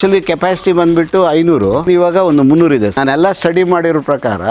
Actually capacity ಬಂದ್ಬಿಟ್ಟು 500, ಇವಾಗ ಒಂದು 300 ಇದೆ. ನಾನೆಲ್ಲ ಸ್ಟಡಿ ಮಾಡಿರೋ ಪ್ರಕಾರ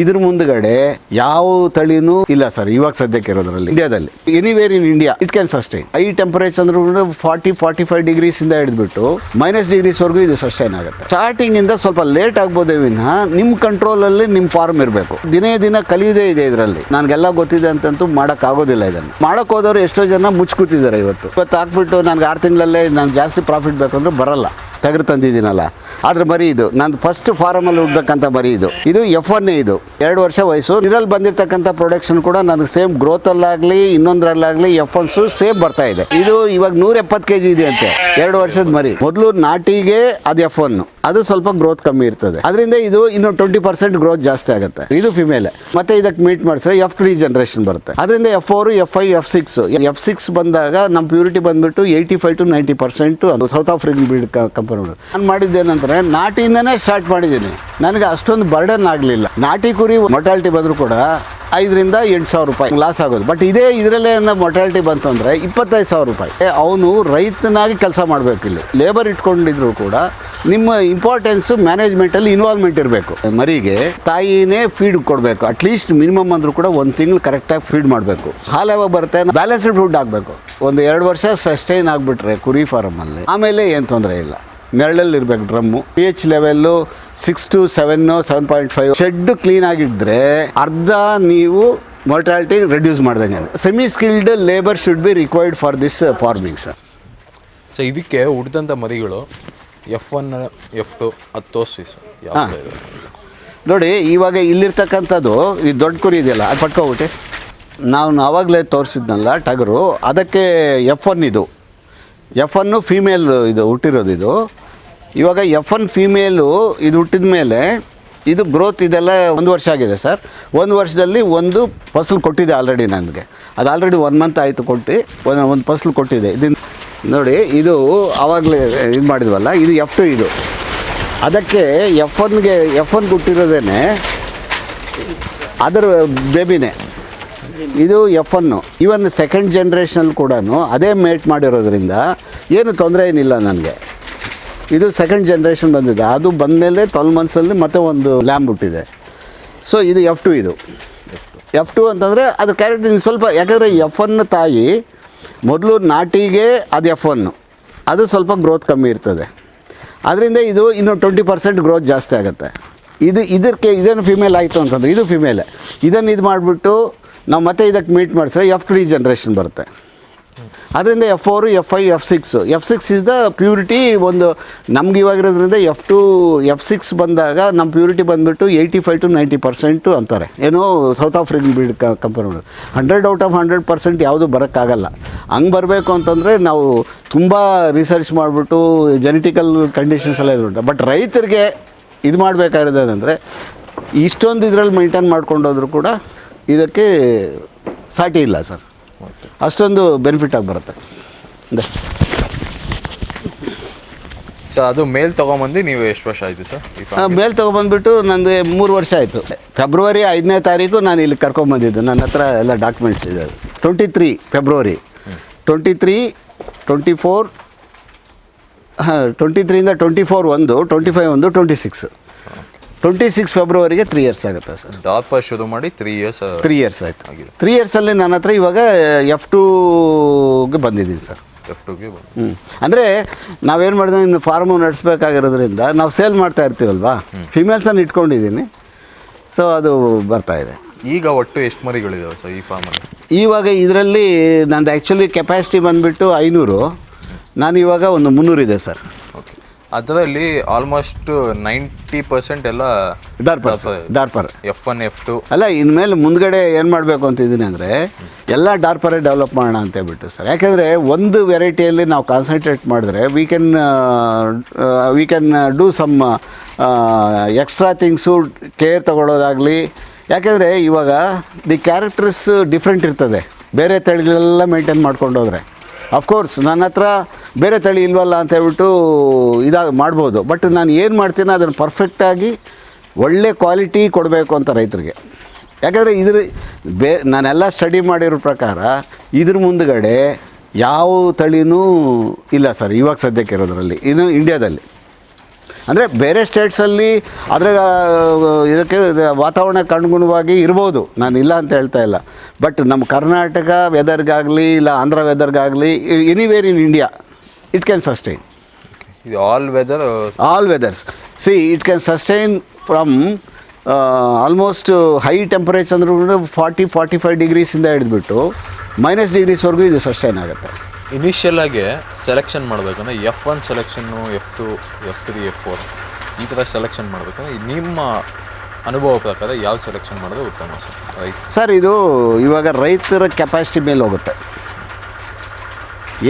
ಇದ್ರ ಮುಂದ್ಗಡೆ ಯಾವ ತಳಿನೂ ಇಲ್ಲ ಸರ್ ಇವಾಗ ಸದ್ಯಕ್ಕೆ ಇರೋದ್ರಲ್ಲಿ ಇಂಡಿಯಾದಲ್ಲಿ. Anywhere in India it can sustain high temperature ಅಂದ್ರೆ 40-45 ಡಿಗ್ರೀಸ್ ಇಂದ ಹಿಡಿದ್ಬಿಟ್ಟು -ಡಿಗ್ರೀಸ್ ವರೆಗೂ ಇದು ಸಸ್ಟೈನ್ ಆಗುತ್ತೆ. ಸ್ಟಾರ್ಟಿಂಗ್ ಇಂದ ಸ್ವಲ್ಪ ಲೇಟ್ ಆಗ್ಬೋದೇ ವಿನಃ ನಿಮ್ಮ ಕಂಟ್ರೋಲ್ ಅಲ್ಲಿ ನಿಮ್ಮ ಫಾರ್ಮ್ ಇರಬೇಕು. ದಿನೇ ದಿನ ಕಲಿಯುವುದೇ ಇದೆ ಇದರಲ್ಲಿ. ನನಗೆಲ್ಲ ಗೊತ್ತಿದೆ ಅಂತಂತೂ ಮಾಡಕ್ ಆಗೋದಿಲ್ಲ. ಇದನ್ನು ಮಾಡಕ್ ಹೋದವರು ಎಷ್ಟೋ ಜನ ಮುಚ್ಕೂತಿದ್ದಾರೆ. ಇವತ್ತು ಹಾಕ್ಬಿಟ್ಟು ನನಗೆ 6 ತಿಂಗಳಲ್ಲೇ ನಂಗೆ ಜಾಸ್ತಿ ಪ್ರಾಫಿಟ್ ಬೇಕು ಅಂದ್ರೆ ಬರಲ್ಲ. ತೆಗೆದು ತಂದಿದ್ದೀನಲ್ಲ, ಆದ್ರೆ ಮರಿ ಇದು ನಂದು ಫಸ್ಟ್ ಫಾರಮಲ್ಲಿ ಹುಡ್ಬೇಕಂತ ಮರಿ ಇದು F1 ಇದು 2 ವರ್ಷ ವಯಸ್ಸು. ಇದರಲ್ಲಿ ಬಂದಿರತಕ್ಕಂಥ ಪ್ರೊಡಕ್ಷನ್ ಕೂಡ ನನಗೆ ಸೇಮ್ ಗ್ರೋತಲ್ಲಾಗಲಿ ಇನ್ನೊಂದರಲ್ಲಾಗಲಿ F1 ಸೇಮ್ ಬರ್ತಾ ಇದೆ. ಇದು ಇವಾಗ 170 kg ಇದೆ ಅಂತೆ 2 ವರ್ಷದ ಮರಿ. ಮೊದಲು ನಾಟಿಗೆ ಅದು F1, ಅದು ಸ್ವಲ್ಪ ಗ್ರೋತ್ ಕಮ್ಮಿ ಇರ್ತದೆ. ಅದರಿಂದ ಇದು ಇನ್ನು 20% ಗ್ರೋತ್ ಜಾಸ್ತಿ ಆಗುತ್ತೆ. ಇದು ಫಿಮೇಲ್. ಮತ್ತೆ ಇದಕ್ಕೆ ಮೀಟ್ ಮಾಡಿದ್ರೆ F3 ಜನರೇಷನ್ ಬರುತ್ತೆ. ಅದರಿಂದ F4, F5, F6 ಬಂದಾಗ ನಮ್ಮ ಪ್ಯೂರಿಟಿ ಬಂದ್ಬಿಟ್ಟು 85 to 90% ಅದು ಸೌತ್ ಆಫ್ರಿಕನ್ ಬ್ರೀಡ್ ಕಂಪನಿ. ನಾನು ಮಾಡಿದ್ದೇನಂದ್ರೆ ನಾಟಿಯಿಂದನೇ ಸ್ಟಾರ್ಟ್ ಮಾಡಿದ್ದೀನಿ. ನನಗೆ ಅಷ್ಟೊಂದು ಬರ್ಡನ್ ಆಗಲಿಲ್ಲ. ನಾಟಿ ಕುರಿ ಮೊಟಾಲಿಟಿ ಬಂದರೂ ಕೂಡ 5,000 to 8,000 ರೂಪಾಯಿ ಲಾಸ್ ಆಗೋದು. ಬಟ್ ಇದರಲ್ಲೇ ಮೊಟಾಲಿಟಿ ಬಂತು ಅಂದರೆ 25,000 ರೂಪಾಯಿ. ಅವನು ರೈತನಾಗಿ ಕೆಲಸ ಮಾಡಬೇಕು. ಇಲ್ಲಿ ಲೇಬರ್ ಇಟ್ಕೊಂಡಿದ್ರು ಕೂಡ ನಿಮ್ಮ ಇಂಪಾರ್ಟೆನ್ಸು ಮ್ಯಾನೇಜ್ಮೆಂಟಲ್ಲಿ ಇನ್ವಾಲ್ವ್ಮೆಂಟ್ ಇರಬೇಕು. ಮರಿಗೆ ತಾಯಿನೇ ಫೀಡ್ ಕೊಡಬೇಕು. ಅಟ್ಲೀಸ್ಟ್ ಮಿನಿಮಮ್ ಅಂದರೂ ಕೂಡ 1 ತಿಂಗಳು ಕರೆಕ್ಟಾಗಿ ಫೀಡ್ ಮಾಡಬೇಕು. ಹಾಲು ಯಾವಾಗ ಬರುತ್ತೆ, ಬ್ಯಾಲೆನ್ಸ್ಡ್ ಫುಡ್ ಆಗಬೇಕು. ಒಂದು 2 ವರ್ಷ ಸಸ್ಟೈನ್ ಆಗಿಬಿಟ್ರೆ ಕುರಿ ಫಾರಮಲ್ಲಿ ಆಮೇಲೆ ಏನು ತೊಂದರೆ ಇಲ್ಲ. ನೆರಳಲ್ಲಿ ಇರಬೇಕು drum. pH level 6 to 7, 7.5. Shed clean ಆಗಿದ್ರೆ ಅರ್ಧ ನೀವು ಮೊರ್ಟಾಲಿಟಿ ರೆಡ್ಯೂಸ್ ಮಾಡ್ದಂಗೆ. Semi skilled labour should be required for this farming sir. So ಇದಕ್ಕೆ ಹುಟ್ಟಿದಂಥ ಮರಿಗಳು F1, F2 ಅದು ತೋರಿಸಿ ಸರ್. ನೋಡಿ, ಇವಾಗ ಇಲ್ಲಿರ್ತಕ್ಕಂಥದ್ದು ಈ ದೊಡ್ಡ ಕುರಿ ಇದೆಯಲ್ಲ, ಅದು ಪಟ್ಕೊಬಿಟ್ಟು ನಾವು ಆವಾಗಲೇ ತೋರಿಸಿದ್ನಲ್ಲ ಟಗರು, ಅದಕ್ಕೆ F1 ಇದು. F1 ಫೀಮೇಲ್ ಇದು ಹುಟ್ಟಿರೋದು. ಇದು ಇವಾಗ F1 ಫೀಮೇಲು ಇದು ಹುಟ್ಟಿದ ಮೇಲೆ ಇದು ಗ್ರೋತ್ ಇದೆಲ್ಲ 1 ವರ್ಷ ಆಗಿದೆ ಸರ್. 1 ವರ್ಷದಲ್ಲಿ ಒಂದು ಫಸಲು ಕೊಟ್ಟಿದೆ ಆಲ್ರೆಡಿ ನನಗೆ. ಅದು ಆಲ್ರೆಡಿ 1 ಮಂತ್ ಆಯಿತು ಕೊಟ್ಟು ಒಂದು ಫಸಲು ಕೊಟ್ಟಿದೆ. ಇದನ್ನು ನೋಡಿ, ಇದು ಆವಾಗಲೇ ಇದು ಮಾಡಿದ್ವಲ್ಲ, ಇದು F2 ಇದು. ಅದಕ್ಕೆ F1 ಹುಟ್ಟಿರೋದೇ ಅದರ ಬೇಬಿನೇ. ಇದು F1. ಇವನ್ ಸೆಕೆಂಡ್ ಜನ್ರೇಷನಲ್ಲಿ ಕೂಡ ಅದೇ ಮೇಟ್ ಮಾಡಿರೋದ್ರಿಂದ ಏನು ತೊಂದರೆ ಏನಿಲ್ಲ ನನಗೆ. ಇದು ಸೆಕೆಂಡ್ ಜನ್ರೇಷನ್ ಬಂದಿದೆ. ಅದು ಬಂದಮೇಲೆ 12 ಮಂತ್ಸಲ್ಲಿ ಮತ್ತೆ ಒಂದು ಲ್ಯಾಂಬ್ ಹುಟ್ಟಿದೆ. ಸೊ ಇದು F2 ಇದು. F2 ಅಂತಂದರೆ ಅದು ಕ್ಯಾರೆಕ್ಟರ್ ಸ್ವಲ್ಪ, ಯಾಕಂದರೆ F1 ತಾಯಿ ಮೊದಲು ನಾಟಿಗೆ ಅದು F1, ಅದು ಸ್ವಲ್ಪ ಗ್ರೋತ್ ಕಮ್ಮಿ ಇರ್ತದೆ. ಅದರಿಂದ ಇದು ಇನ್ನು 20% ಗ್ರೋತ್ ಜಾಸ್ತಿ ಆಗುತ್ತೆ. ಇದನ್ನು ಫಿಮೇಲ್ ಆಯಿತು ಅಂತಂದರೆ ಇದು ಫಿಮೇಲೆ. ಇದನ್ನು ಇದು ಮಾಡಿಬಿಟ್ಟು ನಾವು ಮತ್ತೆ ಇದಕ್ಕೆ ಮೀಟ್ ಮಾಡಿದ್ರೆ F3 ಜನರೇಷನ್ ಬರುತ್ತೆ. ಅದರಿಂದ F4, F5, F6 is the purity. ಒಂದು ನಮ್ಗೆ ಇವಾಗಿರೋದ್ರಿಂದ F2, F6 ಬಂದಾಗ ನಮ್ಮ ಪ್ಯೂರಿಟಿ ಬಂದುಬಿಟ್ಟು 85 to 90% ಅಂತಾರೆ. ಏನೋ south African breed company 100 out of 100% ಯಾವುದು ಬರೋಕ್ಕಾಗಲ್ಲ. ಹಂಗೆ ಬರಬೇಕು ಅಂತಂದರೆ ನಾವು ತುಂಬ ರಿಸರ್ಚ್ ಮಾಡಿಬಿಟ್ಟು ಜೆನೆಟಿಕಲ್ ಕಂಡೀಷನ್ಸ್ ಎಲ್ಲ ಇರುತ್ತೆ. ಬಟ್ ರೈತರಿಗೆ ಇದು ಮಾಡಬೇಕಾಗಿರೋದೇನೆಂದರೆ ಇಷ್ಟೊಂದು ಇದರಲ್ಲಿ ಮೇಂಟೈನ್ ಮಾಡ್ಕೊಂಡೋದ್ರೂ ಕೂಡ ಇದಕ್ಕೆ ಸಾಟಿ ಇಲ್ಲ ಸರ್. ಅಷ್ಟೊಂದು ಬೆನಿಫಿಟ್ ಆಗಿ ಬರುತ್ತೆ. ಸೊ ಅದು ಮೇಲ್ ತೊಗೊಂಬಂದು ನೀವು ಎಷ್ಟು ವರ್ಷ ಆಯಿತು ಸರ್? ಮೇಲ್ ತೊಗೊಂಬಂದ್ಬಿಟ್ಟು ನಂದು 3 ವರ್ಷ ಆಯಿತು. ಫೆಬ್ರವರಿ 5ನೇ ತಾರೀಕು ನಾನು ಇಲ್ಲಿ ಕರ್ಕೊಂಬಂದಿದ್ದು. ನನ್ನ ಹತ್ರ ಎಲ್ಲ ಡಾಕ್ಯುಮೆಂಟ್ಸ್ ಇದೆ. 23 ಫೆಬ್ರವರಿ 23, 24, 23ಇಂದ 24 1, 25 1, 26 ಫೆಬ್ರವರಿಗೆ 3 years ಆಗುತ್ತೆ ಸರ್. ಡಾರ್ಪರ್ ಶುರು ಮಾಡಿ 3 years ಆಯಿತು. 3 yearsಲ್ಲಿ ನನ್ನ ಹತ್ರ ಇವಾಗ F2ಗೆ ಬಂದಿದ್ದೀನಿ ಸರ್. F2ಗೆ ಅಂದರೆ ನಾವೇನು ಮಾಡಿದ್ವಿ, ಇನ್ನು ಫಾರ್ಮು ನಡೆಸಬೇಕಾಗಿರೋದ್ರಿಂದ ನಾವು ಸೇಲ್ ಮಾಡ್ತಾ ಇರ್ತೀವಲ್ವಾ, ಫಿಮೇಲ್ಸನ್ನು ಇಟ್ಕೊಂಡಿದ್ದೀನಿ. ಸೊ ಅದು ಬರ್ತಾಯಿದೆ. ಈಗ ಒಟ್ಟು ಎಷ್ಟು ಮರಿಗಳಿದಾವೆ ಸರ್ ಈ ಫಾರ್ಮಲ್ಲಿ? ಇವಾಗ ಇದರಲ್ಲಿ ನಂದು ಆ್ಯಕ್ಚುಲಿ ಕೆಪಾಸಿಟಿ ಬಂದುಬಿಟ್ಟು 500. ನಾನು ಇವಾಗ ಒಂದು 300 ಇದೆ ಸರ್. ಓಕೆ. ಅದರಲ್ಲಿ ಆಲ್ಮೋಸ್ಟ್ 90% ಎಲ್ಲ ಡಾರ್ಪರ್ F1, F2 ಅಲ್ಲ. ಇನ್ಮೇಲೆ ಮುಂದ್ಗಡೆ ಏನು ಮಾಡಬೇಕು ಅಂತಿದ್ದೀನಿ ಅಂದರೆ ಎಲ್ಲ ಡಾರ್ಪರೇ ಡೆವಲಪ್ ಮಾಡೋಣ ಅಂತ ಹೇಳ್ಬಿಟ್ಟು ಸರ್. ಯಾಕೆಂದರೆ ಒಂದು ವೆರೈಟಿಯಲ್ಲಿ ನಾವು ಕಾನ್ಸಂಟ್ರೇಟ್ ಮಾಡಿದ್ರೆ we can do some extra things, care ತಗೊಳ್ಳೋದಾಗಲಿ. ಯಾಕೆಂದರೆ ಇವಾಗ ದಿ ಕ್ಯಾರೆಕ್ಟರ್ಸ್ ಡಿಫ್ರೆಂಟ್ ಇರ್ತದೆ ಬೇರೆ ತಳಿಗಳೆಲ್ಲ ಮೇಂಟೈನ್ ಮಾಡ್ಕೊಂಡು ಹೋದರೆ. ಅಫ್ಕೋರ್ಸ್ ನನ್ನ ಹತ್ರ ಬೇರೆ ತಳಿ ಇಲ್ವಲ್ಲ ಅಂತ ಹೇಳ್ಬಿಟ್ಟು ಮಾಡ್ಬೋದು. ಬಟ್ ನಾನು ಏನು ಮಾಡ್ತೀನಿ ಅದನ್ನು ಪರ್ಫೆಕ್ಟಾಗಿ ಒಳ್ಳೆ ಕ್ವಾಲಿಟಿ ಕೊಡಬೇಕು ಅಂತ ರೈತರಿಗೆ. ಯಾಕಂದರೆ ನಾನೆಲ್ಲ ಸ್ಟಡಿ ಮಾಡಿರೋ ಪ್ರಕಾರ ಇದ್ರ ಮುಂದ್ಗಡೆ ಯಾವ ತಳಿನೂ ಇಲ್ಲ ಸರ್ ಇವಾಗ ಸದ್ಯಕ್ಕೆ ಇರೋದ್ರಲ್ಲಿ, ಇನ್ನು ಇಂಡಿಯಾದಲ್ಲಿ. ಅಂದರೆ ಬೇರೆ ಸ್ಟೇಟ್ಸಲ್ಲಿ ಅದರ ಇದಕ್ಕೆ ವಾತಾವರಣಕ್ಕೆ ಅನುಗುಣವಾಗಿ ಇರ್ಬೋದು, ನಾನು ಇಲ್ಲ ಅಂತ ಹೇಳ್ತಾ ಇಲ್ಲ. ಬಟ್ ನಮ್ಮ ಕರ್ನಾಟಕ ವೆದರ್ಗಾಗಲಿ ಇಲ್ಲ ಆಂಧ್ರ ವೆದರ್ಗಾಗಲಿ anywhere in India it can sustain. ಇದು all weathers see it can sustain from almost high temperature ಅಂದ್ರೂ ಕೂಡ 40-45 ಡಿಗ್ರೀಸಿಂದ ಹಿಡಿದ್ಬಿಟ್ಟು -, ಡಿಗ್ರೀಸ್ವರೆಗೂ ಇದು ಸಸ್ಟೈನ್ ಆಗುತ್ತೆ. ಇನಿಷಿಯಲ್ ಆಗಿ ಸೆಲೆಕ್ಷನ್ ಮಾಡಬೇಕಂದ್ರೆ F1 ಸೆಲೆಕ್ಷನ್ನು, F2, F3, F4 ಈ ಥರ ಸೆಲೆಕ್ಷನ್ ಮಾಡಬೇಕಂದ್ರೆ ನಿಮ್ಮ ಅನುಭವ ಪ್ರಕಾರ ಯಾವ ಸೆಲೆಕ್ಷನ್ ಮಾಡೋದು ಉತ್ತಮ ಸರ್? ಇದು ಇವಾಗ ರೈತರ ಕೆಪಾಸಿಟಿ ಮೇಲೆ ಹೋಗುತ್ತೆ.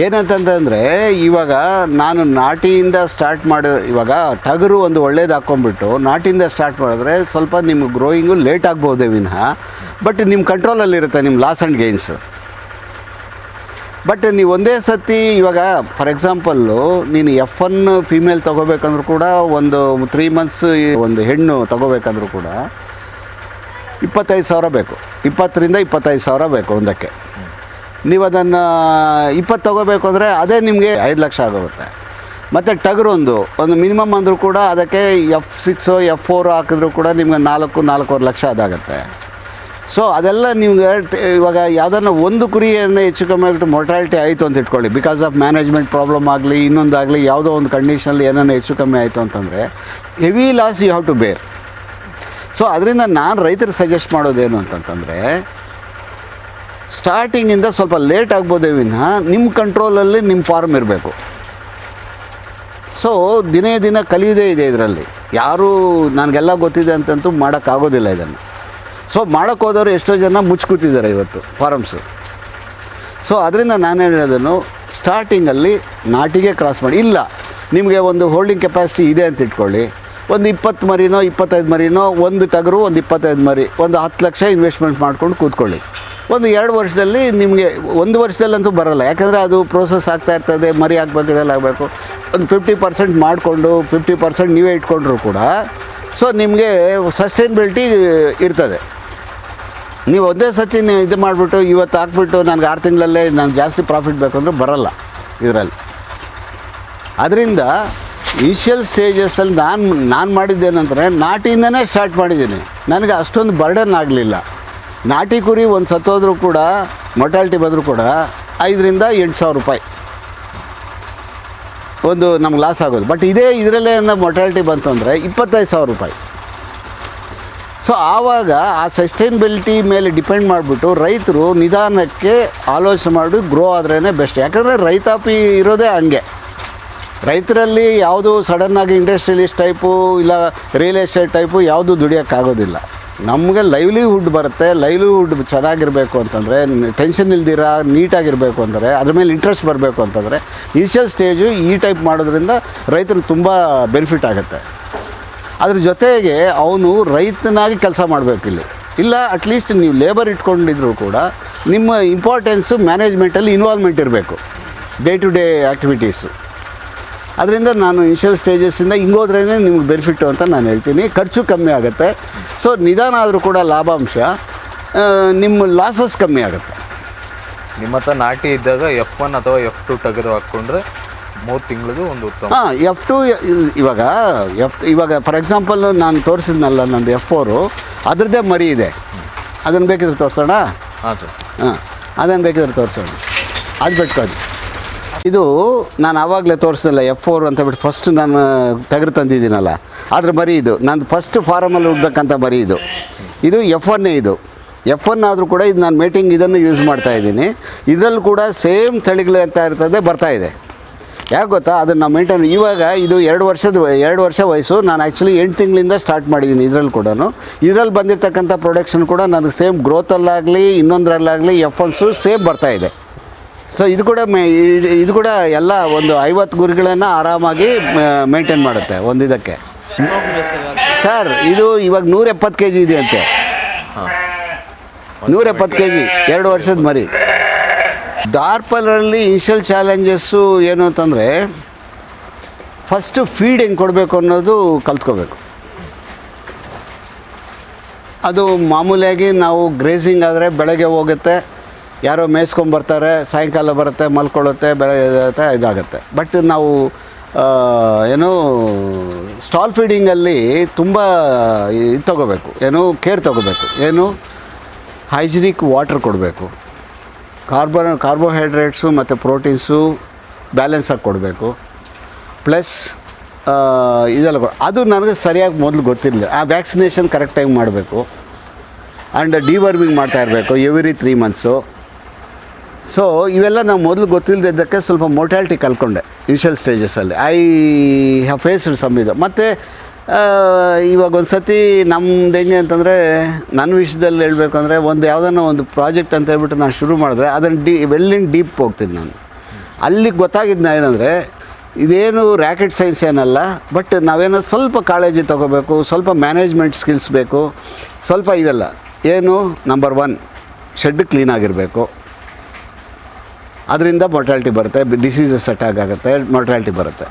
ಏನಂತಂದರೆ ಇವಾಗ ನಾನು ನಾಟಿಯಿಂದ ಸ್ಟಾರ್ಟ್ ಇವಾಗ ಟಗರು ಒಂದು ಒಳ್ಳೇದು ಹಾಕ್ಕೊಂಡ್ಬಿಟ್ಟು ನಾಟಿಯಿಂದ ಸ್ಟಾರ್ಟ್ ಮಾಡಿದ್ರೆ ಸ್ವಲ್ಪ ನಿಮ್ಮ ಗ್ರೋಯಿಂಗು ಲೇಟ್ ಆಗ್ಬೋದೇ ವಿನಃ, ಬಟ್ ನಿಮ್ಮ ಕಂಟ್ರೋಲಲ್ಲಿರುತ್ತೆ ನಿಮ್ಮ ಲಾಸ್ ಆ್ಯಂಡ್ ಗೇನ್ಸ್. ಬಟ್ ನೀವು ಒಂದೇ ಸತಿ ಇವಾಗ ಫಾರ್ ಎಕ್ಸಾಂಪಲ್ಲು ನೀನು F1 ಫೀಮೇಲ್ ತೊಗೋಬೇಕಂದ್ರೂ ಕೂಡ ಒಂದು 3 ಮಂತ್ಸ್ ಒಂದು ಹೆಣ್ಣು ತೊಗೋಬೇಕಂದ್ರೂ ಕೂಡ 25,000 ಬೇಕು, 20,000-25,000 ಬೇಕು ಒಂದಕ್ಕೆ. ನೀವು ಅದನ್ನು 20 ತೊಗೋಬೇಕು ಅಂದರೆ ಅದೇ ನಿಮಗೆ 5 ಲಕ್ಷ ಆಗೋಗುತ್ತೆ. ಮತ್ತು ಟಗರು ಒಂದು ಮಿನಿಮಮ್ ಅಂದರೂ ಕೂಡ ಅದಕ್ಕೆ F6 F4 ಹಾಕಿದ್ರೂ ಕೂಡ ನಿಮ್ಗೆ 4-4.5 ಲಕ್ಷ ಅದಾಗುತ್ತೆ. ಸೊ ಅದೆಲ್ಲ ನಿಮ್ಗೆ ಇವಾಗ ಯಾವುದನ್ನ ಒಂದು ಕುರಿಯನ್ನು ಹೆಚ್ಚು ಕಮ್ಮಿ ಆಗಿಬಿಟ್ಟು ಮೊರ್ಟಾಲಿಟಿ ಆಯಿತು ಅಂತ ಇಟ್ಕೊಳ್ಳಿ, ಬಿಕಾಸ್ ಆಫ್ ಮ್ಯಾನೇಜ್ಮೆಂಟ್ ಪ್ರಾಬ್ಲಮ್ ಆಗಲಿ ಇನ್ನೊಂದಾಗಲಿ ಯಾವುದೋ ಒಂದು ಕಂಡೀಷನಲ್ಲಿ ಏನಾನ ಹೆಚ್ಚು ಕಮ್ಮಿ ಆಯಿತು ಅಂತಂದರೆ heavy loss you have to bear. So ಅದರಿಂದ ನಾನು ರೈತರಿಗೆ ಸಜೆಸ್ಟ್ ಮಾಡೋದೇನು ಅಂತಂತಂದರೆ ಸ್ಟಾರ್ಟಿಂಗಿಂದ ಸ್ವಲ್ಪ ಲೇಟ್ ಆಗ್ಬೋದೇ ವಿನಃ ನಿಮ್ಮ ಕಂಟ್ರೋಲಲ್ಲಿ ನಿಮ್ಮ ಫಾರ್ಮ್ ಇರಬೇಕು. ಸೊ ದಿನೇ ದಿನ ಕಲಿಯೋದೇ ಇದೆ ಇದರಲ್ಲಿ, ಯಾರೂ ನನಗೆಲ್ಲ ಗೊತ್ತಿದೆ ಅಂತಂತೂ ಮಾಡೋಕ್ಕಾಗೋದಿಲ್ಲ ಇದನ್ನು. ಸೊ ಮಾಡೋಕ್ಕೆ ಹೋದವರು ಎಷ್ಟೋ ಜನ ಮುಚ್ಕೂತಿದ್ದಾರೆ ಇವತ್ತು ಫಾರಮ್ಸು. ಸೊ ಅದರಿಂದ ನಾನು ಹೇಳೋದನ್ನು ಸ್ಟಾರ್ಟಿಂಗಲ್ಲಿ ನಾಟಿಗೆ ಕ್ರಾಸ್ ಮಾಡಿ. ಇಲ್ಲ ನಿಮಗೆ ಒಂದು ಹೋಲ್ಡಿಂಗ್ ಕೆಪಾಸಿಟಿ ಇದೆ ಅಂತ ಇಟ್ಕೊಳ್ಳಿ, ಒಂದು 20 ಮರಿನೋ 25 ಮರಿನೋ, ಒಂದು ಟಗರು ಒಂದು 25 ಮರಿ, ಒಂದು 10 ಲಕ್ಷ ಇನ್ವೆಸ್ಟ್ಮೆಂಟ್ ಮಾಡ್ಕೊಂಡು ಕೂತ್ಕೊಳ್ಳಿ. ಒಂದು 2 ವರ್ಷದಲ್ಲಿ ನಿಮಗೆ, 1 ವರ್ಷದಲ್ಲಂತೂ ಬರೋಲ್ಲ, ಯಾಕಂದರೆ ಅದು ಪ್ರೋಸೆಸ್ ಆಗ್ತಾ ಇರ್ತದೆ, ಮರಿ ಹಾಕ್ಬೇಕು, ಇದೆಲ್ಲ ಆಗಬೇಕು. ಒಂದು 50% ಮಾಡಿಕೊಂಡು 50% ನೀವೇ ಇಟ್ಕೊಂಡ್ರೂ ಕೂಡ ಸೊ ನಿಮಗೆ ಸಸ್ಟೈನಬಿಲಿಟಿ ಇರ್ತದೆ. ನೀವು ಒಂದೇ ಸತಿ ನೀವು ಇದು ಮಾಡಿಬಿಟ್ಟು ಇವತ್ತು ಹಾಕ್ಬಿಟ್ಟು ನನಗೆ 6 ತಿಂಗಳಲ್ಲೇ ನನಗೆ ಜಾಸ್ತಿ ಪ್ರಾಫಿಟ್ ಬೇಕು ಅಂದರೆ ಬರೋಲ್ಲ ಇದರಲ್ಲಿ. ಅದರಿಂದ ಇನಿಷಿಯಲ್ ಸ್ಟೇಜಸಲ್ಲಿ ನಾನು ಮಾಡಿದ್ದೇನೆಂದರೆ ನಾಟಿಯಿಂದನೇ ಸ್ಟಾರ್ಟ್ ಮಾಡಿದ್ದೀನಿ. ನನಗೆ ಅಷ್ಟೊಂದು ಬರ್ಡನ್ ಆಗಲಿಲ್ಲ. ನಾಟಿ ಕುರಿ ಒಂದು ಸತ್ತೋದ್ರೂ ಕೂಡ ಮೊರ್ಟಾಲಿಟಿ ಬಂದರೂ ಕೂಡ 5,000-8,000 ರೂಪಾಯಿ ಒಂದು ನಮ್ಗೆ ಲಾಸ್ ಆಗೋದು. ಬಟ್ ಇದರಲ್ಲೇ ಮೊರ್ಟಾಲಿಟಿ ಬಂತು ಅಂದರೆ 25,000 ರೂಪಾಯಿ. ಸೊ ಆವಾಗ ಆ ಸಸ್ಟೈನಬಿಲಿಟಿ ಮೇಲೆ ಡಿಪೆಂಡ್ ಮಾಡಿಬಿಟ್ಟು ರೈತರು ನಿಧಾನಕ್ಕೆ ಆಲೋಚನೆ ಮಾಡಿ ಗ್ರೋ ಆದ್ರೇ ಬೆಸ್ಟ್. ಯಾಕಂದರೆ ರೈತಾಪಿ ಇರೋದೇ ಹಂಗೆ. ರೈತರಲ್ಲಿ ಯಾವುದು ಸಡನ್ನಾಗಿ ಇಂಡಸ್ಟ್ರಿಯಲಿಸ್ಟ್ ಟೈಪು ಇಲ್ಲ ರಿಯಲ್ ಎಸ್ಟೇಟ್ ಟೈಪು ಯಾವುದು ದುಡಿಯೋಕ್ಕಾಗೋದಿಲ್ಲ. ನಮಗೆ ಲೈವ್ಲಿಹುಡ್ ಬರುತ್ತೆ. ಲೈವ್ಲಿಹುಡ್ ಚೆನ್ನಾಗಿರಬೇಕು ಅಂತಂದರೆ, ಟೆನ್ಷನ್ ಇಲ್ದಿರ ನೀಟಾಗಿರಬೇಕು ಅಂದರೆ, ಅದ್ರ ಮೇಲೆ ಇಂಟ್ರೆಸ್ಟ್ ಬರಬೇಕು ಅಂತಂದರೆ ಇನಿಷಿಯಲ್ ಸ್ಟೇಜು ಈ ಟೈಪ್ ಮಾಡೋದ್ರಿಂದ ರೈತರಿಗೆ ತುಂಬ ಬೆನಿಫಿಟ್ ಆಗುತ್ತೆ. ಅದ್ರ ಜೊತೆಗೆ ಅವನು ರೈತನಾಗಿ ಕೆಲಸ ಮಾಡಬೇಕು ಇಲ್ಲಿ. ಇಲ್ಲ ಅಟ್ಲೀಸ್ಟ್ ನೀವು ಲೇಬರ್ ಇಟ್ಕೊಂಡಿದ್ರು ಕೂಡ ನಿಮ್ಮ ಇಂಪಾರ್ಟೆನ್ಸು ಮ್ಯಾನೇಜ್ಮೆಂಟಲ್ಲಿ ಇನ್ವಾಲ್ವ್ಮೆಂಟ್ ಇರಬೇಕು, ಡೇ ಟು ಡೇ ಆ್ಯಕ್ಟಿವಿಟೀಸು. ಅದರಿಂದ ನಾನು ಇನಿಷಿಯಲ್ ಸ್ಟೇಜಸ್ಸಿಂದ ಹಿಂಗೋದ್ರೇ ನಿಮ್ಗೆ ಬೆನಿಫಿಟ್ಟು ಅಂತ ನಾನು ಹೇಳ್ತೀನಿ. ಖರ್ಚು ಕಮ್ಮಿ ಆಗುತ್ತೆ. ಸೊ ನಿಧಾನ ಆದರೂ ಕೂಡ ಲಾಭಾಂಶ, ನಿಮ್ಮ ಲಾಸಸ್ ಕಮ್ಮಿ ಆಗುತ್ತೆ. ನಿಮ್ಮ ಹತ್ರ ನಾಟಿ ಇದ್ದಾಗ F1 ಅಥವಾ F2 ಟಗರು ಹಾಕ್ಕೊಂಡ್ರೆ 3 ತಿಂಗಳದು ಒಂದು ಉತ್ತಮ. F2 ಇವಾಗ ಫಾರ್ ಎಕ್ಸಾಂಪಲ್ ನಾನು ತೋರಿಸಿದ್ನಲ್ಲ ನಂದು F4 ಅದರದ್ದೇ ಮರಿ ಇದೆ. ಅದನ್ನು ಬೇಕಿದ್ರೆ ತೋರಿಸೋಣ. ಹಾಂ ಸರ್. ಅದನ್ನು ಬೇಕಿದ್ರೆ ತೋರಿಸೋಣ. ಅದು ಬಿಟ್ಕೋದು ಇದು ನಾನು ಆವಾಗಲೇ ತೋರಿಸಿಲ್ಲ F4 ಅಂತ ಬಿಟ್ಟು ಫಸ್ಟ್ ನಾನು ಟಗರು ತಂದಿದ್ದೀನಲ್ಲ ಅದ್ರ ಮರಿ ಇದು. ನಂದು ಫಸ್ಟ್ ಫಾರಮಲ್ಲಿ ಹುಡ್ಬೇಕಂತ ಮರಿ ಇದು. F1 ಇದು F1 ಆದರೂ ಕೂಡ ಇದು ನಾನು ಮೇಟಿಂಗ್ ಇದನ್ನು ಯೂಸ್ ಮಾಡ್ತಾಯಿದ್ದೀನಿ. ಇದರಲ್ಲೂ ಕೂಡ ಸೇಮ್ ತಳಿಗಳು ಅಂತ ಇರ್ತದೆ, ಬರ್ತಾಯಿದೆ. ಯಾಕೆ ಗೊತ್ತಾ, ಅದನ್ನು ಮೇಂಟೈನ್ ಇವಾಗ ಇದು 2 ವರ್ಷ ವಯಸ್ಸು. ನಾನು ಆ್ಯಕ್ಚುಲಿ 8 ತಿಂಗಳಿಂದ ಸ್ಟಾರ್ಟ್ ಮಾಡಿದ್ದೀನಿ. ಇದರಲ್ಲಿ ಕೂಡ ಇದರಲ್ಲಿ ಬಂದಿರತಕ್ಕಂಥ ಪ್ರೊಡಕ್ಷನ್ ಕೂಡ ನನಗೆ ಸೇಮ್ ಗ್ರೋತಲ್ಲಾಗಲಿ ಇನ್ನೊಂದರಲ್ಲಾಗಲಿ F1 ಸೇಮ್ ಬರ್ತಾಯಿದೆ. ಸೊ ಇದು ಕೂಡ ಎಲ್ಲ ಒಂದು 50 ಗುರಿಗಳನ್ನು ಆರಾಮಾಗಿ ಮೇಂಟೈನ್ ಮಾಡುತ್ತೆ ಒಂದಿದಕ್ಕೆ. ಸರ್ ಇದು ಇವಾಗ 170 kg ಇದೆ ಅಂತೆ. 170 kg 2 ವರ್ಷದ ಮರಿ. ಡಾರ್ಪಲಲ್ಲಿ ಇನಿಷಿಯಲ್ ಚಾಲೆಂಜಸ್ಸು ಏನು ಅಂತಂದರೆ ಫಸ್ಟು ಫೀಡ್ ಹೆಂಗೆ ಕೊಡಬೇಕು ಅನ್ನೋದು ಕಲ್ತ್ಕೋಬೇಕು. ಅದು ಮಾಮೂಲಿಯಾಗಿ ನಾವು ಗ್ರೇಸಿಂಗ್ ಆದರೆ ಬೆಳಗ್ಗೆ ಹೋಗುತ್ತೆ, ಯಾರೋ ಮೇಯಿಸ್ಕೊಂಬರ್ತಾರೆ, ಸಾಯಂಕಾಲ ಬರುತ್ತೆ, ಮಲ್ಕೊಳ್ಳುತ್ತೆ, ಬೆಳಗ್ಗೆ ಇದಾಗುತ್ತೆ. ಬಟ್ ನಾವು ಸ್ಟಾಲ್ ಫೀಡಿಂಗಲ್ಲಿ ತುಂಬ ಇದು ತೊಗೋಬೇಕು, ಏನು ಕೇರ್ ತೊಗೋಬೇಕು. ಏನು ಹೈಜಿನಿಕ್ ವಾಟರ್ ಕೊಡಬೇಕು, ಕಾರ್ಬೋಹೈಡ್ರೇಟ್ಸು ಮತ್ತು ಪ್ರೋಟೀನ್ಸು ಬ್ಯಾಲೆನ್ಸಾಗಿ ಕೊಡಬೇಕು. ಪ್ಲಸ್ ಇದೆಲ್ಲ ಅದು ನನಗೆ ಸರಿಯಾಗಿ ಮೊದಲು ಗೊತ್ತಿರಲಿಲ್ಲ. ಆ ವ್ಯಾಕ್ಸಿನೇಷನ್ ಕರೆಕ್ಟಾಗಿ ಮಾಡಬೇಕು ಆ್ಯಂಡ್ ಡಿವರ್ಮಿಂಗ್ ಮಾಡ್ತಾ ಇರಬೇಕು ಎವ್ರಿ 3 ಮಂತ್ಸು. ಸೊ ಇವೆಲ್ಲ ನಾವು ಮೊದಲು ಗೊತ್ತಿಲ್ಲದಿದ್ದಕ್ಕೆ ಸ್ವಲ್ಪ ಮೊರ್ಟ್ಯಾಲಿಟಿ ಕಲ್ತ್ಕೊಂಡೆ ಇನಿಷಿಯಲ್ ಸ್ಟೇಜಸಲ್ಲಿ. ಐ ಹ್ಯಾವ್ ಫೇಸ್ಡ್ ಸಮ್ ಇದು. ಮತ್ತು ಇವಾಗ ಒಂದು ಸತಿ ನಮ್ದು ಹೆಂಗೆ ಅಂತಂದರೆ ನನ್ನ ವಿಷಯದಲ್ಲಿ ಹೇಳಬೇಕು ಅಂದರೆ ಯಾವುದನ್ನ ಒಂದು ಪ್ರಾಜೆಕ್ಟ್ ಅಂತ ಹೇಳ್ಬಿಟ್ಟು ನಾನು ಶುರು ಮಾಡಿದ್ರೆ ಅದನ್ನು ವೆಲ್ಲಿನ್ ಡೀಪ್ ಹೋಗ್ತೀನಿ ನಾನು. ಅಲ್ಲಿಗೆ ಗೊತ್ತಾಗಿದ್ದು ಏನಂದರೆ ಇದೇನು ರ್ಯಾಕೆಟ್ ಸೈನ್ಸ್ ಏನಲ್ಲ, ಬಟ್ ನಾವೇನೋ ಸ್ವಲ್ಪ ಕಾಳಜಿ ತೊಗೋಬೇಕು, ಸ್ವಲ್ಪ ಮ್ಯಾನೇಜ್ಮೆಂಟ್ ಸ್ಕಿಲ್ಸ್ ಬೇಕು, ಸ್ವಲ್ಪ ಇವೆಲ್ಲ. ಏನು ನಂಬರ್ 1 ಶೆಡ್ ಕ್ಲೀನಾಗಿರಬೇಕು, ಅದರಿಂದ ಮೊರ್ಟ್ಯಾಲಿಟಿ ಬರುತ್ತೆ, ಡಿಸೀಸಸ್ ಅಟ್ಯಾಕ್ ಆಗುತ್ತೆ, ಮೊರ್ಟ್ಯಾಲಿಟಿ ಬರುತ್ತೆ.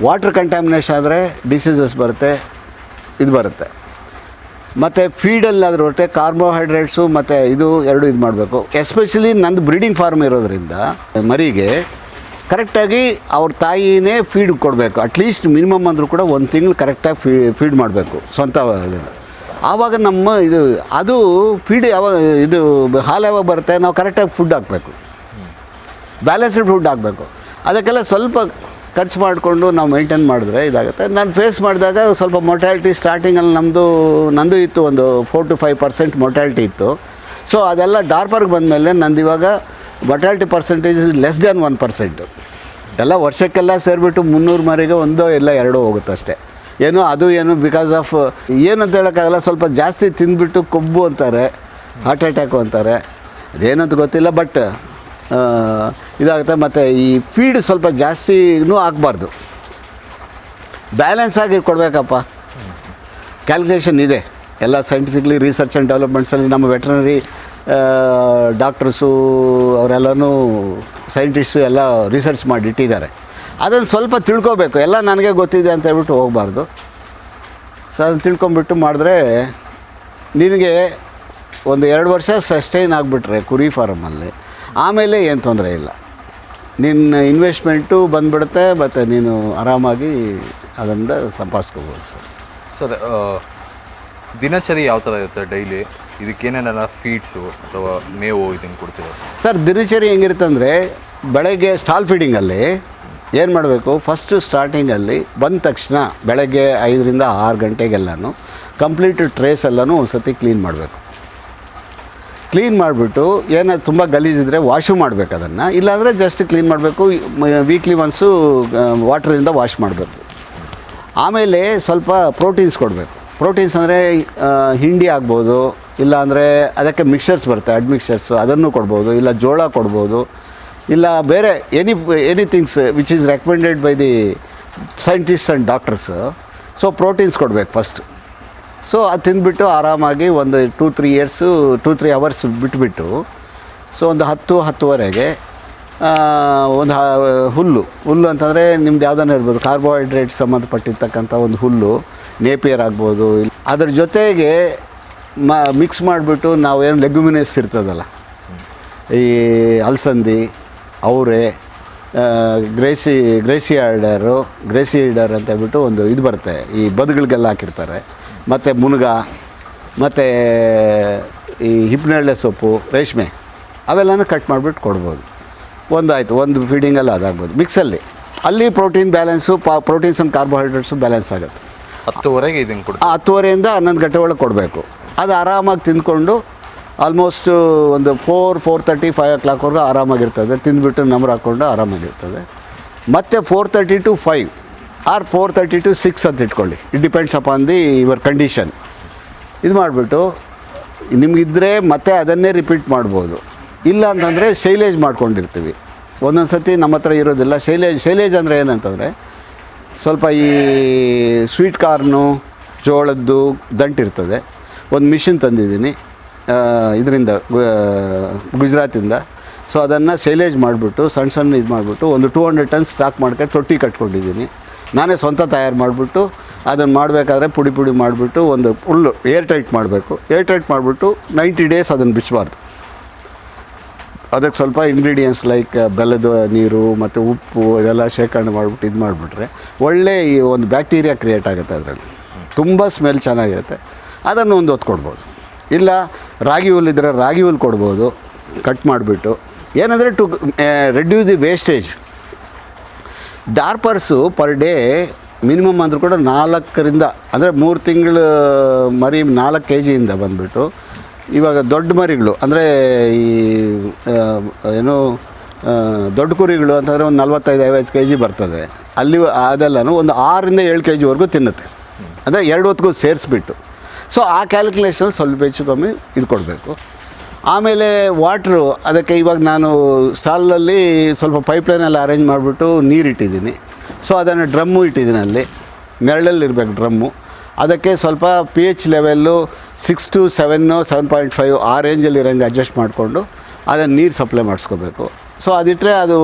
ವಾಟರ್ ಕಂಟ್ಯಾಮಿನೇಷನ್ ಆದರೆ ಡಿಸೀಸಸ್ ಬರುತ್ತೆ, ಇದು ಬರುತ್ತೆ. ಮತ್ತು ಫೀಡಲ್ಲಾದರೂ ಒಟ್ಟೆ ಕಾರ್ಬೋಹೈಡ್ರೇಟ್ಸು ಮತ್ತು ಇದು ಎರಡು ಇದು ಮಾಡಬೇಕು. ಎಸ್ಪೆಷಲಿ ನಂದು ಬ್ರೀಡಿಂಗ್ ಫಾರ್ಮ್ ಇರೋದ್ರಿಂದ ಮರಿಗೆ ಕರೆಕ್ಟಾಗಿ ಅವ್ರ ತಾಯಿನೇ ಫೀಡ್ ಕೊಡಬೇಕು. ಅಟ್ಲೀಸ್ಟ್ ಮಿನಿಮಮ್ ಅಂದರೂ ಕೂಡ 1 ತಿಂಗಳು ಕರೆಕ್ಟಾಗಿ ಫೀಡ್ ಮಾಡಬೇಕು ಸ್ವಂತ ಇದನ್ನು. ಆವಾಗ ನಮ್ಮ ಇದು ಅದು ಫೀಡ್ ಯಾವಾಗ ಇದು ಹಾಲು ಯಾವಾಗ ಬರುತ್ತೆ, ನಾವು ಕರೆಕ್ಟಾಗಿ ಫುಡ್ ಹಾಕಬೇಕು, ಬ್ಯಾಲೆನ್ಸ್ಡ್ ಫುಡ್ ಹಾಕಬೇಕು. ಅದಕ್ಕೆಲ್ಲ ಸ್ವಲ್ಪ ಖರ್ಚು ಮಾಡಿಕೊಂಡು ನಾವು ಮೇಂಟೈನ್ ಮಾಡಿದ್ರೆ ಇದಾಗುತ್ತೆ. ನಾನು ಫೇಸ್ ಮಾಡಿದಾಗ ಸ್ವಲ್ಪ ಮೊರ್ಟ್ಯಾಲಿಟಿ ಸ್ಟಾರ್ಟಿಂಗಲ್ಲಿ ನಂದು ಇತ್ತು, ಒಂದು 4 to 5% ಮೊರ್ಟ್ಯಾಲಿಟಿ ಇತ್ತು. ಸೊ ಅದೆಲ್ಲ ಡಾರ್ಪರ್ಗೆ ಬಂದಮೇಲೆ ನಂದು ಇವಾಗ ಮೊರ್ಟ್ಯಾಲಿಟಿ ಪರ್ಸೆಂಟೇಜ್ ಲೆಸ್ ದ್ಯಾನ್ 1%. ಎಲ್ಲ ವರ್ಷಕ್ಕೆಲ್ಲ ಸೇರಿಬಿಟ್ಟು 300 ಮರಿಗೆ 1 ಇಲ್ಲ 2 ಹೋಗುತ್ತೆ ಅಷ್ಟೇ. ಏನು ಅದು ಏನು ಬಿಕಾಸ್ ಆಫ್ ಏನಂತ ಹೇಳೋಕ್ಕಾಗಲ್ಲ, ಸ್ವಲ್ಪ ಜಾಸ್ತಿ ತಿಂದುಬಿಟ್ಟು ಕೊಬ್ಬು ಅಂತಾರೆ, ಹಾರ್ಟ್ ಅಟ್ಯಾಕು ಅಂತಾರೆ, ಅದೇನಂತ ಗೊತ್ತಿಲ್ಲ. ಬಟ್ ಇದಾಗುತ್ತೆ. ಮತ್ತು ಈ ಫೀಡ್ ಸ್ವಲ್ಪ ಜಾಸ್ತಿನೂ ಆಗಬಾರ್ದು, ಬ್ಯಾಲೆನ್ಸ್ ಆಗಿ ಕೊಡಬೇಕಪ್ಪ. ಕ್ಯಾಲ್ಕುಲೇಷನ್ ಇದೆ ಎಲ್ಲ ಸೈಂಟಿಫಿಕ್ಲಿ ರಿಸರ್ಚ್ ಆ್ಯಂಡ್ ಡೆವಲಪ್ಮೆಂಟ್ಸಲ್ಲಿ ನಮ್ಮ ವೆಟ್ರನರಿ ಡಾಕ್ಟರ್ಸು ಅವರೆಲ್ಲನೂ ಸೈಂಟಿಸ್ಟು ಎಲ್ಲ ರಿಸರ್ಚ್ ಮಾಡಿ ಇಟ್ಟಿದ್ದಾರೆ. ಅದನ್ನು ಸ್ವಲ್ಪ ತಿಳ್ಕೊಬೇಕು. ಎಲ್ಲ ನನಗೆ ಗೊತ್ತಿದೆ ಅಂತ ಹೇಳ್ಬಿಟ್ಟು ಹೋಗಬಾರ್ದು. ಸೊ ಅದನ್ನು ತಿಳ್ಕೊಂಬಿಟ್ಟು ಮಾಡಿದ್ರೆ ನಿನಗೆ ಒಂದು 2 ವರ್ಷ ಸಸ್ಟೈನ್ ಆಗಿಬಿಟ್ರೆ ಕುರಿ ಫಾರಮಲ್ಲಿ, ಆಮೇಲೆ ಏನು ತೊಂದರೆ ಇಲ್ಲ. ನಿನ್ನ ಇನ್ವೆಸ್ಟ್ಮೆಂಟು ಬಂದುಬಿಡುತ್ತೆ ಮತ್ತು ನೀನು ಆರಾಮಾಗಿ ಅದರಿಂದ ಸಂಪಾದಿಸ್ಕೋಬೋದು ಸರ್. ಸೊ ಅದೇ ದಿನಚರಿ ಯಾವ ಥರ ಇರುತ್ತೆ ಡೈಲಿ? ಇದಕ್ಕೇನೇನೆಲ್ಲ ಫೀಡ್ಸು ಅಥವಾ ಮೇವು ಇದನ್ನು ಕೊಡ್ತೀರಾ ಸರ್? ದಿನಚರಿ ಹೆಂಗಿರುತ್ತೆ ಅಂದರೆ ಬೆಳಗ್ಗೆ ಸ್ಟಾಲ್ ಫೀಡಿಂಗಲ್ಲಿ ಏನು ಮಾಡಬೇಕು, ಫಸ್ಟು ಸ್ಟಾರ್ಟಿಂಗಲ್ಲಿ ಬಂದ ತಕ್ಷಣ ಬೆಳಗ್ಗೆ 5 ರಿಂದ 6 ಗಂಟೆಗೆಲ್ಲನೂ ಕಂಪ್ಲೀಟ್ ಟ್ರೇಸ್ ಎಲ್ಲನೂ ಒಂದು ಸತಿ ಕ್ಲೀನ್ ಮಾಡಬೇಕು. ಕ್ಲೀನ್ ಮಾಡಿಬಿಟ್ಟು ಏನಾದ್ರು ತುಂಬ ಗಲೀಜಿದ್ರೆ ವಾಶು ಮಾಡಬೇಕು ಅದನ್ನು, ಇಲ್ಲಾಂದರೆ ಜಸ್ಟ್ ಕ್ಲೀನ್ ಮಾಡಬೇಕು. ವೀಕ್ಲಿ ಒನ್ಸು ವಾಟ್ರಿಂದ ವಾಶ್ ಮಾಡಬೇಕು. ಆಮೇಲೆ ಸ್ವಲ್ಪ ಪ್ರೋಟೀನ್ಸ್ ಕೊಡಬೇಕು. ಪ್ರೋಟೀನ್ಸ್ ಅಂದರೆ ಹಿಂಡಿ ಆಗ್ಬೋದು, ಇಲ್ಲಾಂದರೆ ಅದಕ್ಕೆ ಮಿಕ್ಸರ್ಸ್ ಬರುತ್ತೆ, ಅಡ್ಮಿಕ್ಸರ್ಸು, ಅದನ್ನು ಕೊಡ್ಬೋದು, ಇಲ್ಲ ಜೋಳ ಕೊಡ್ಬೋದು, ಇಲ್ಲ ಬೇರೆ ಎನಿಥಿಂಗ್ಸ್ which is recommended by the scientist and doctors. So proteins ಕೊಡಬೇಕು ಫಸ್ಟ್. ಸೊ ಅದು ತಿಂದುಬಿಟ್ಟು ಆರಾಮಾಗಿ ಒಂದು 2-3 ಅವರ್ಸ್ ಬಿಟ್ಬಿಟ್ಟು, ಸೊ ಒಂದು 10-10:30ಗೆ ಒಂದು ಹುಲ್ಲು ಅಂತಂದರೆ ನಿಮ್ದು ಯಾವುದನ್ನ ಇರ್ಬೋದು, ಕಾರ್ಬೋಹೈಡ್ರೇಟ್ಸ್ ಸಂಬಂಧಪಟ್ಟಿರ್ತಕ್ಕಂಥ ಒಂದು ಹುಲ್ಲು, ನೇಪಿಯರ್ ಆಗ್ಬೋದು. ಅದ್ರ ಜೊತೆಗೆ ಮಿಕ್ಸ್ ಮಾಡಿಬಿಟ್ಟು ನಾವು ಏನು ಲೆಗ್ಯುಮಿನಸ್ ಇರ್ತದಲ್ಲ, ಈ ಅಲಸಂದಿ, ಅವರೆ, ಗ್ರೇಸಿಯಡರ್ ಅಂತ ಹೇಳ್ಬಿಟ್ಟು ಒಂದು ಇದು ಬರುತ್ತೆ, ಈ ಬದುಗಳಿಗೆಲ್ಲ ಹಾಕಿರ್ತಾರೆ. ಮತ್ತು ಮುನಗ, ಮತ್ತು ಈ ಹಿಪ್ನೇರಳೆ ಸೊಪ್ಪು, ರೇಷ್ಮೆ, ಅವೆಲ್ಲನೂ ಕಟ್ ಮಾಡಿಬಿಟ್ಟು ಕೊಡ್ಬೋದು. ಒಂದು ಫೀಡಿಂಗಲ್ಲಿ ಅದಾಗ್ಬೋದು. ಮಿಕ್ಸಲ್ಲಿ ಅಲ್ಲಿ protein balance, proteins and carbohydrates balance ಆಗುತ್ತೆ. 10:00 ಇದನ್ನು ಕೊಡ್ತೀವಿ. 10:30ಯಿಂದ 11 ಗಂಟೆ ಒಳಗೆ ಕೊಡಬೇಕು. ಅದು ಆರಾಮಾಗಿ ತಿಂದ್ಕೊಂಡು ಆಲ್ಮೋಸ್ಟ್ ಒಂದು 4-4:30, 5 o'clockವರೆಗೂ ಆರಾಮಾಗಿರ್ತದೆ. ತಿಂದುಬಿಟ್ಟು ನಂಬರ್ ಹಾಕ್ಕೊಂಡು ಆರಾಮಾಗಿರ್ತದೆ. ಮತ್ತು 4:30 to 5 ಆರ್ 4:30 to 6 ಅಂತ ಇಟ್ಕೊಳ್ಳಿ. It depends upon the your condition. ಇದು ಮಾಡಿಬಿಟ್ಟು ನಿಮಗಿದ್ರೆ ಮತ್ತೆ ಅದನ್ನೇ ರಿಪೀಟ್ ಮಾಡ್ಬೋದು. ಇಲ್ಲ ಅಂತಂದರೆ ಶೈಲೇಜ್ ಮಾಡ್ಕೊಂಡಿರ್ತೀವಿ. ಒಂದೊಂದು ಸತಿ ನಮ್ಮ ಹತ್ರ ಇರೋದಿಲ್ಲ. ಶೈಲೇಜ್ ಅಂದರೆ ಏನಂತಂದರೆ ಸ್ವಲ್ಪ ಈ ಸ್ವೀಟ್ ಕಾರ್ನು, ಜೋಳದ್ದು ದಂಟಿರ್ತದೆ. ಒಂದು ಮಿಷಿನ್ ತಂದಿದ್ದೀನಿ ಇದರಿಂದ, ಗುಜರಾತಿಂದ. ಸೊ ಅದನ್ನು ಶೈಲೇಜ್ ಮಾಡಿಬಿಟ್ಟು ಸಣ್ಣ ಇದು ಮಾಡಿಬಿಟ್ಟು ಒಂದು 200 tons ಸ್ಟಾಕ್ ಮಾಡ್ಕೊಂಡು ತೊಟ್ಟಿ ಕಟ್ಕೊಂಡಿದ್ದೀನಿ. ನಾನೇ ಸ್ವಂತ ತಯಾರು ಮಾಡಿಬಿಟ್ಟು ಅದನ್ನು ಮಾಡಬೇಕಾದ್ರೆ ಪುಡಿ ಮಾಡಿಬಿಟ್ಟು ಒಂದು ಫುಲ್ಲು ಏರ್ ಟೈಟ್ ಮಾಡಬೇಕು. ಏರ್ ಟೈಟ್ ಮಾಡಿಬಿಟ್ಟು 90 days ಅದನ್ನು ಬಿಚ್ಚಬಾರ್ದು. ಅದಕ್ಕೆ ಸ್ವಲ್ಪ ಇಂಗ್ರೀಡಿಯೆಂಟ್ಸ್ ಲೈಕ್ ಬೆಲ್ಲದ ನೀರು ಮತ್ತು ಉಪ್ಪು ಇದೆಲ್ಲ ಶೇಖರಣೆ ಮಾಡಿಬಿಟ್ಟು ಇದು ಮಾಡಿಬಿಟ್ರೆ ಒಳ್ಳೆ ಈ ಒಂದು ಬ್ಯಾಕ್ಟೀರಿಯಾ ಕ್ರಿಯೇಟ್ ಆಗುತ್ತೆ ಅದರಲ್ಲಿ. ತುಂಬ ಸ್ಮೆಲ್ ಚೆನ್ನಾಗಿರುತ್ತೆ. ಅದನ್ನು ಒಂದು ಹೊತ್ತು ಕೊಡ್ಬೋದು. ಇಲ್ಲ ರಾಗಿ ಹುಲ್ಲಿದ್ದರೆ ರಾಗಿ ಹುಲ್ಲು ಕೊಡ್ಬೋದು ಕಟ್ ಮಾಡಿಬಿಟ್ಟು. ಏನಂದರೆ to reduce the wastage. Dorpers per day minimum ಅಂದರೂ ಕೂಡ 4ರಿಂದ ಅಂದರೆ 3 ತಿಂಗಳು ಮರಿ 4 kg ಬಂದುಬಿಟ್ಟು ಇವಾಗ ದೊಡ್ಡ ಮರಿಗಳು ಅಂದರೆ ಈ ಏನು ದೊಡ್ಡ ಕುರಿಗಳು ಅಂತಂದರೆ ಒಂದು 45-50 kg ಬರ್ತದೆ. ಅಲ್ಲಿ ಅದೆಲ್ಲನೂ ಒಂದು 6ರಿಂದ 7 kgವರೆಗೂ ತಿನ್ನುತ್ತೆ. ಅಂದರೆ 2 ಹೊತ್ತಿಗೂ ಸೇರಿಸ್ಬಿಟ್ಟು. ಸೊ ಆ ಕ್ಯಾಲ್ಕುಲೇಷನ್ ಸ್ವಲ್ಪ ಹೆಚ್ಚು ಕಮ್ಮಿ ಇದು ಕೊಡಬೇಕು. ಆಮೇಲೆ ವಾಟ್ರು ಅದಕ್ಕೆ ಇವಾಗ ನಾನು ಸ್ಟಾಲಲ್ಲಿ ಸ್ವಲ್ಪ ಪೈಪ್ಲೈನೆಲ್ಲ ಅರೇಂಜ್ ಮಾಡಿಬಿಟ್ಟು ನೀರಿಟ್ಟಿದ್ದೀನಿ. ಸೊ ಅದನ್ನು ಡ್ರಮ್ಮು ಇಟ್ಟಿದ್ದೀನಿ, ಅಲ್ಲಿ ನೆರಳಲ್ಲಿರಬೇಕು ಡ್ರಮ್ಮು. ಅದಕ್ಕೆ ಸ್ವಲ್ಪ pH ಲೆವೆಲ್ಲು 6 to 7, 7.5 ಆ ರೇಂಜಲ್ಲಿ ಇರೋಂಗೆ ಅಡ್ಜಸ್ಟ್ ಮಾಡಿಕೊಂಡು ಅದನ್ನು ನೀರು ಸಪ್ಲೈ ಮಾಡಿಸ್ಕೋಬೇಕು. ಸೊ ಅದಿಟ್ಟರೆ ಅದು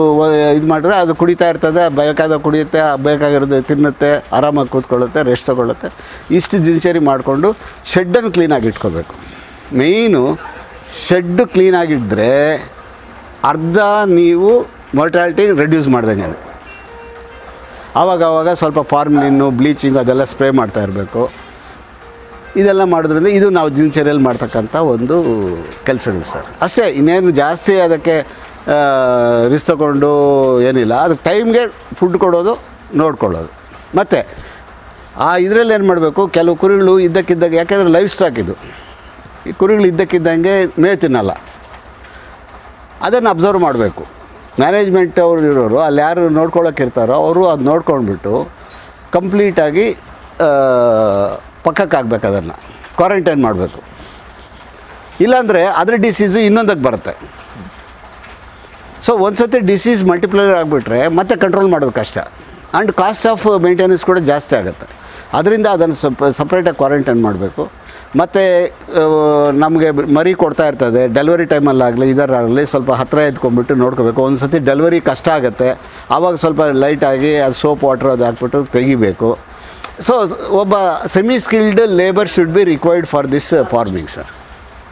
ಇದು ಮಾಡಿದ್ರೆ ಅದು ಕುಡಿತಾ ಇರ್ತದೆ, ಬೇಕಾದ ಕುಡಿಯುತ್ತೆ, ಬೇಕಾಗಿರೋದು ತಿನ್ನುತ್ತೆ, ಆರಾಮಾಗಿ ಕೂತ್ಕೊಳ್ಳುತ್ತೆ, ರೆಸ್ಟ್ ತೊಗೊಳುತ್ತೆ. ಇಷ್ಟು ದಿನಚರಿ ಮಾಡಿಕೊಂಡು ಶೆಡ್ಡನ್ನು ಕ್ಲೀನಾಗಿ ಇಟ್ಕೋಬೇಕು. ಮೇಯ್ನು ಶೆಡ್ಡು ಕ್ಲೀನಾಗಿದ್ದರೆ ಅರ್ಧ ನೀವು ಮೊರ್ಟಾಲಿಟಿ ರೆಡ್ಯೂಸ್ ಮಾಡ್ದಂಗೆ. ಆವಾಗ ಸ್ವಲ್ಪ ಫಾರ್ಮಿಲಿನ್ನು ಬ್ಲೀಚಿಂಗ್ ಅದೆಲ್ಲ ಸ್ಪ್ರೇ ಮಾಡ್ತಾ ಇರಬೇಕು. ಇದೆಲ್ಲ ಮಾಡೋದ್ರಿಂದ ಇದು ನಾವು ದಿನಚರಿಯಲ್ಲಿ ಮಾಡ್ತಕ್ಕಂಥ ಒಂದು ಕೆಲಸಗಳು ಸರ್. ಅಷ್ಟೇ, ಇನ್ನೇನು ಜಾಸ್ತಿ ಅದಕ್ಕೆ ರಿಸ್ಕ್ ತಗೊಂಡು ಏನಿಲ್ಲ. ಅದಕ್ಕೆ ಟೈಮ್ಗೆ ಫುಡ್ ಕೊಡೋದು, ನೋಡ್ಕೊಳ್ಳೋದು. ಮತ್ತು ಆ ಇದರಲ್ಲಿ ಏನು ಮಾಡಬೇಕು, ಕೆಲವು ಕುರಿಗಳು ಇದ್ದಕ್ಕಿದ್ದಾಗ, ಯಾಕೆಂದರೆ ಲೈಫ್ ಸ್ಟಾಕ್ ಇದು, ಈ ಕುರಿಗಳು ಇದ್ದಕ್ಕಿದ್ದಂಗೆ ಮೇವು ತಿನ್ನಲ್ಲ. ಅದನ್ನು ಅಬ್ಸರ್ವ್ ಮಾಡಬೇಕು. ಮ್ಯಾನೇಜ್ಮೆಂಟ್ ಅವರು ಇರೋರು ಅಲ್ಲಿ ಯಾರು ನೋಡ್ಕೊಳ್ಳೋಕ್ಕಿರ್ತಾರೋ ಅವರು ಅದು ನೋಡ್ಕೊಂಡ್ಬಿಟ್ಟು ಕಂಪ್ಲೀಟಾಗಿ ಪಕ್ಕಕ್ಕಾಗಬೇಕು, ಅದನ್ನು ಕ್ವಾರಂಟೈನ್ ಮಾಡಬೇಕು. ಇಲ್ಲಾಂದರೆ ಅದರ ಡಿಸೀಸು ಇನ್ನೊಂದಕ್ಕೆ ಬರುತ್ತೆ. ಸೊ ಒಂದು ಸತಿ ಡಿಸೀಸ್ ಮಲ್ಟಿಪ್ಲೈರ್ ಆಗಿಬಿಟ್ರೆ ಮತ್ತೆ ಕಂಟ್ರೋಲ್ ಮಾಡೋದು ಕಷ್ಟ. ಆ್ಯಂಡ್ ಕಾಸ್ಟ್ ಆಫ್ ಮೇಂಟೆನೆನ್ಸ್ ಕೂಡ ಜಾಸ್ತಿ ಆಗುತ್ತೆ. ಅದರಿಂದ ಅದನ್ನು ಸಪ್ರೇಟಾಗಿ ಕ್ವಾರಂಟೈನ್ ಮಾಡಬೇಕು. ಮತ್ತು ನಮಗೆ ಮರಿ ಕೊಡ್ತಾ ಇರ್ತದೆ, ಡೆಲಿವರಿ ಟೈಮಲ್ಲಾಗಲಿ ಇದರಾಗಲಿ ಸ್ವಲ್ಪ ಹತ್ತಿರ ಎತ್ಕೊಂಡ್ಬಿಟ್ಟು ನೋಡ್ಕೋಬೇಕು. ಒಂದು ಸತಿ ಡೆಲಿವರಿ ಕಷ್ಟ ಆಗುತ್ತೆ, ಆವಾಗ ಸ್ವಲ್ಪ ಲೈಟಾಗಿ ಅದು ಸೋಪ್ ವಾಟ್ರ್ ಅದು ಹಾಕ್ಬಿಟ್ಟು ತೆಗಿಬೇಕು. ಸೊ ಒಬ್ಬ semi skilled labour should be required for this farming sir.